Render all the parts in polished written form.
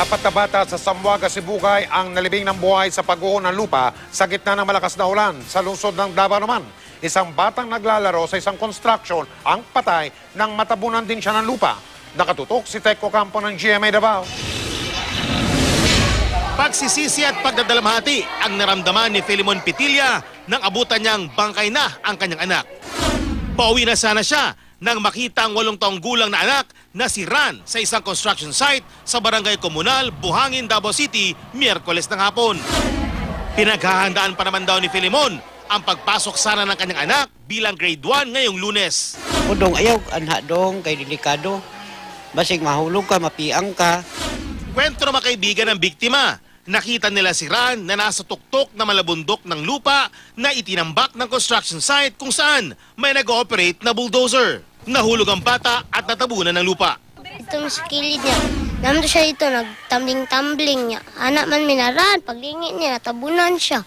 Apat na bata sa Zamboanga, Sibugay ang nalibing ng buhay sa pagguho ng lupa sa gitna ng malakas na ulan. Sa lungsod ng Davao naman, isang batang naglalaro sa isang construction ang patay nang matabunan din siya ng lupa. Nakatutok si Teco Campo ng GMA Davao. Pagsisisi at pagdadalamhati ang naramdaman ni Filimon Pitilla nang abutan niyang bangkay na ang kanyang anak. Pauwi na sana siya nang makita ang 8 taong gulang na anak na si Ran sa isang construction site sa Barangay Komunal, Buhangin, Davao City, Miyerkules ng hapon. Pinaghahandaan pa naman daw ni Filimon ang pagpasok sana ng kanyang anak bilang grade 1 ngayong Lunes. Dong ayaw, anha dong, kay delikado. Basig mahulog ka, mapiang ka. Kwento ng mga kaibigan ng biktima. Nakita nila si Ran na nasa tuktok na malabundok ng lupa na itinambak ng construction site kung saan may nag-ooperate na bulldozer. Nahulog ang bata at natabunan ng lupa. Itong sa kilid niya, nandun siya dito, nagtambling-tumbling niya. Anak man minaran, paglingit niya, natabunan siya.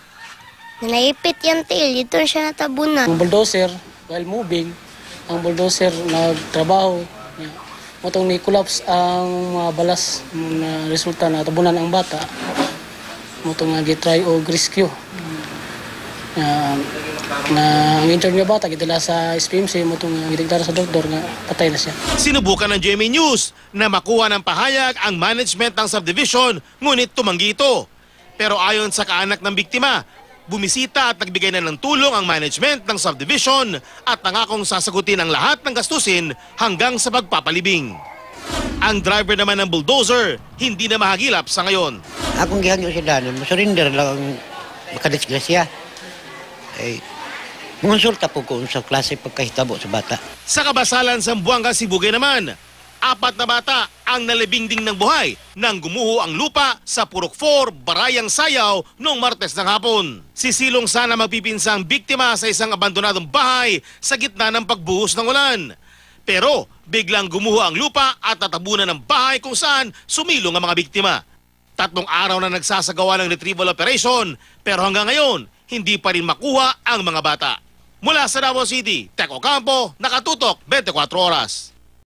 Naipit yung tail, dito siya natabunan. Ang bulldozer, while moving, ang bulldozer nagtrabaho. Motong ni-collapse ang mga balas na resulta na tabunan ang bata. Motong nag-try o rescue. Na ang injured nga bata, gitila sa SPMC, motong gitigdara sa doktor nga patay na siya. Sinubukan ng GMA News na makuha ng pahayag ang management ng subdivision, ngunit tumanggi ito. Pero ayon sa kaanak ng biktima, bumisita at nagbigay na ng tulong ang management ng subdivision at nangakong sasagutin ang lahat ng gastusin hanggang sa pagpapalibing. Ang driver naman ng bulldozer, hindi na mahagilap sa ngayon. Akong gihangyo sila, masurinder lang ang makadisgrasya. Ay, mungonsulta po kung sa klase pagkahitabo sa bata. Sa kabasalan sa Zamboanga, Sibugay naman, 4 na bata ang nalibing ding ng buhay nang gumuho ang lupa sa Purok 4, Barayang Sayaw noong Martes ng hapon. Sisilong sana magpipinsang biktima sa isang abandonadong bahay sa gitna ng pagbuhos ng ulan. Pero biglang gumuho ang lupa at natabunan ng bahay kung saan sumilong ang mga biktima. 3 araw na nagsasagawa ng retrieval operation pero hanggang ngayon hindi pa rin makuha ang mga bata. Mula sa Davao City, Teco Campo, nakatutok 24 oras.